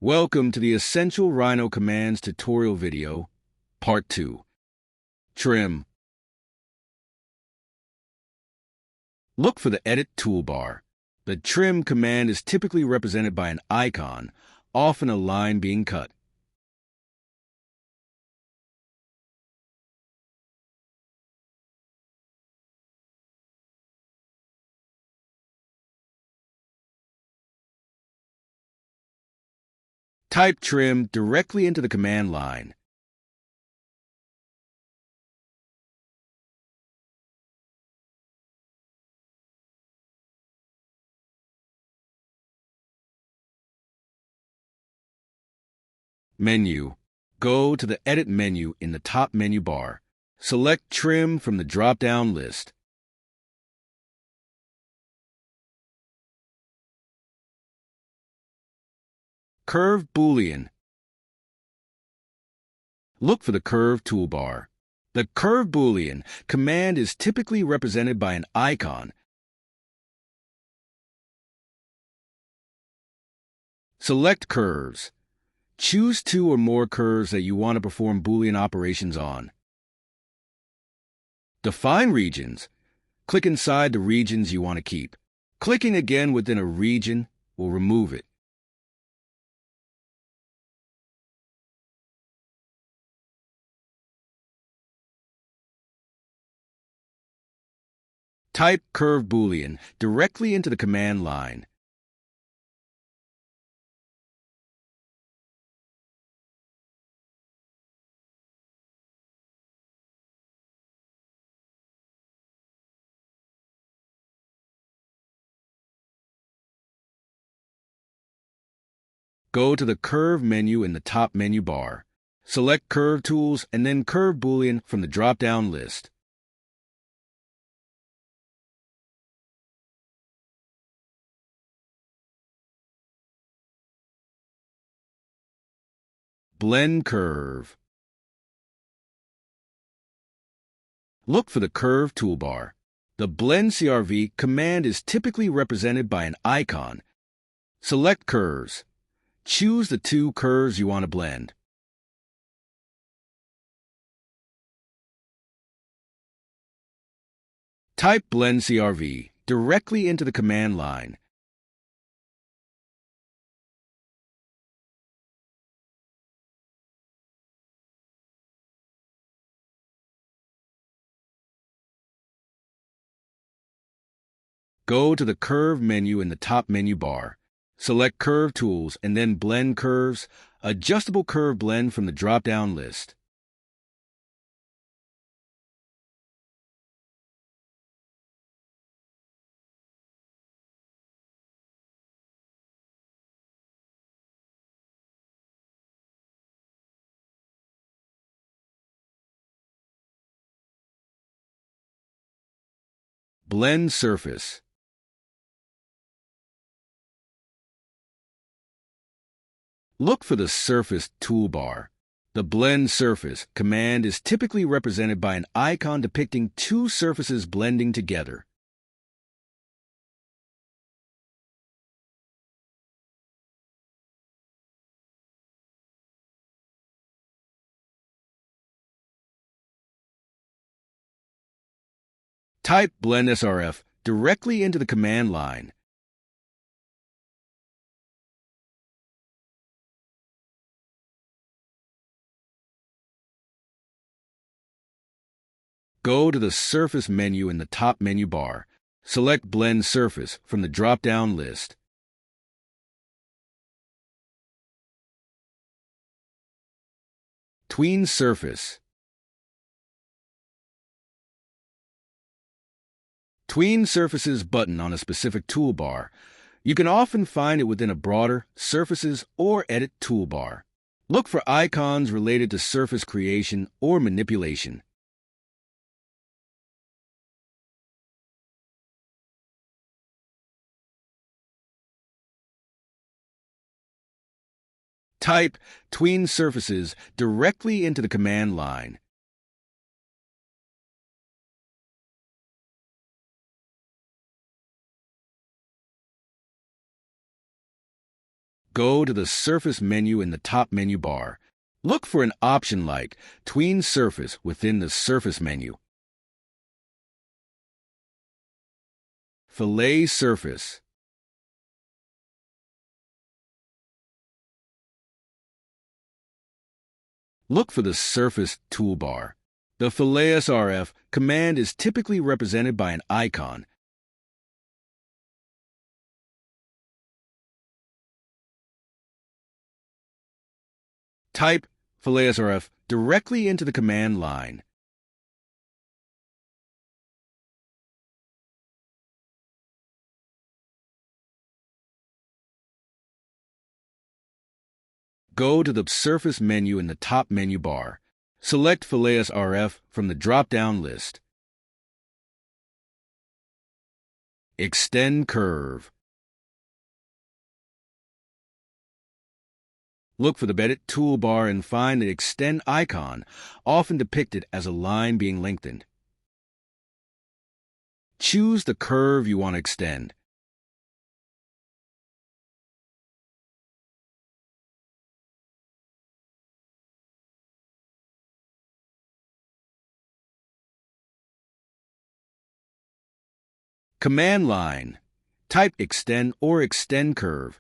Welcome to the Essential Rhino Commands tutorial video, Part 2. Trim. Look for the Edit toolbar. The Trim command is typically represented by an icon, often a line being cut. Type Trim directly into the command line. Menu. Go to the Edit menu in the top menu bar. Select Trim from the drop-down list. Curve Boolean. Look for the Curve toolbar. The Curve Boolean command is typically represented by an icon. Select Curves. Choose two or more curves that you want to perform Boolean operations on. Define regions. Click inside the regions you want to keep. Clicking again within a region will remove it. Type Curve Boolean directly into the command line. Go to the Curve menu in the top menu bar. Select Curve Tools and then Curve Boolean from the drop-down list. Blend Curve. Look for the Curve toolbar. The Blend CRV command is typically represented by an icon. Select Curves. Choose the two curves you want to blend. Type Blend CRV directly into the command line. Go to the Curve menu in the top menu bar. Select Curve Tools and then Blend Curves, Adjustable Curve Blend from the drop-down list. Blend Surface. Look for the Surface toolbar. The Blend Surface command is typically represented by an icon depicting two surfaces blending together. Type Blend SRF directly into the command line. Go to the Surface menu in the top menu bar. Select Blend Surface from the drop-down list. Tween Surface. Tween Surfaces button on a specific toolbar. You can often find it within a broader Surfaces or Edit toolbar. Look for icons related to surface creation or manipulation. Type Tween Surfaces directly into the command line. Go to the Surface menu in the top menu bar. Look for an option like Tween Surface within the Surface menu. Fillet Surface. Look for the Surface toolbar. The Filleting command is typically represented by an icon. Type Filleting directly into the command line. Go to the Surface menu in the top menu bar. Select Filleting from the drop-down list. Extend Curve. Look for the Edit toolbar and find the Extend icon, often depicted as a line being lengthened. Choose the curve you want to extend. Command line. Type Extend or Extend Curve.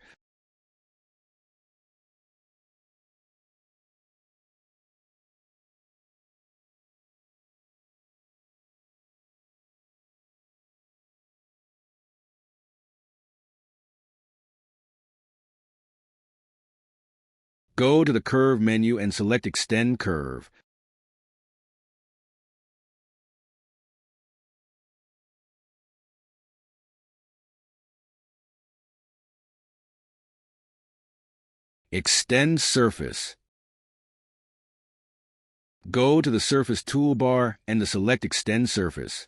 Go to the Curve menu and select Extend Curve. Extend Surface. Go to the Surface toolbar and to select Extend Surface.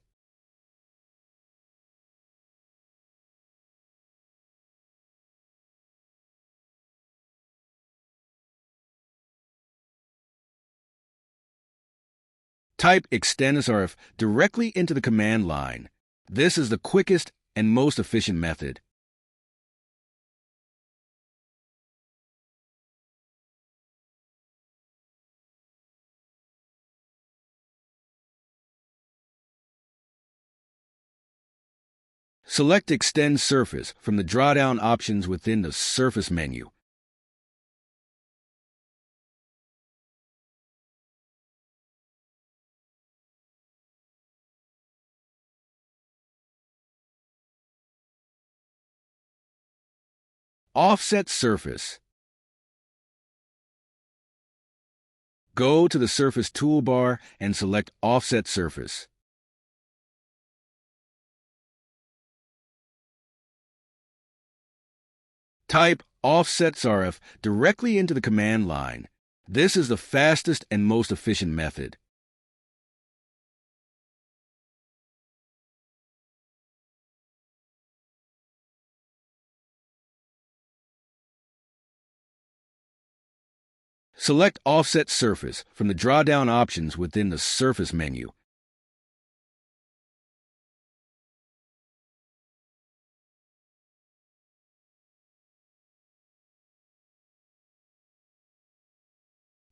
Type Extend SRF directly into the command line. This is the quickest and most efficient method. Select Extend Surface from the drawdown options within the Surface menu. Offset Surface. Go to the Surface toolbar and select Offset Surface. Type Offset SRF directly into the command line. This is the fastest and most efficient method. Select Offset Surface from the drawdown options within the Surface menu.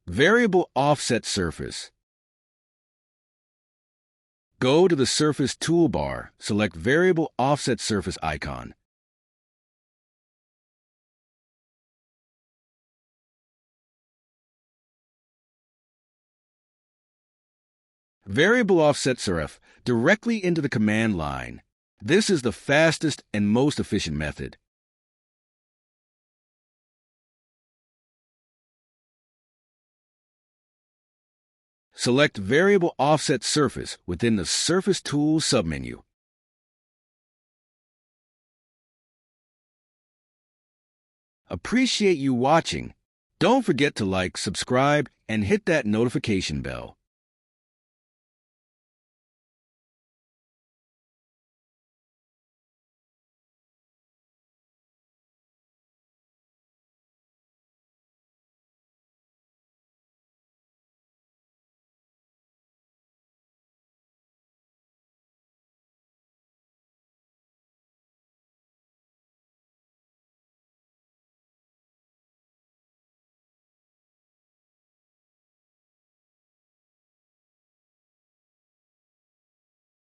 Variable Offset Surface. Go to the Surface toolbar, select Variable Offset Surface icon. Variable Offset SRF directly into the command line. This is the fastest and most efficient method. Select Variable Offset Surface within the Surface Tools submenu. Appreciate you watching. Don't forget to like, subscribe, and hit that notification bell.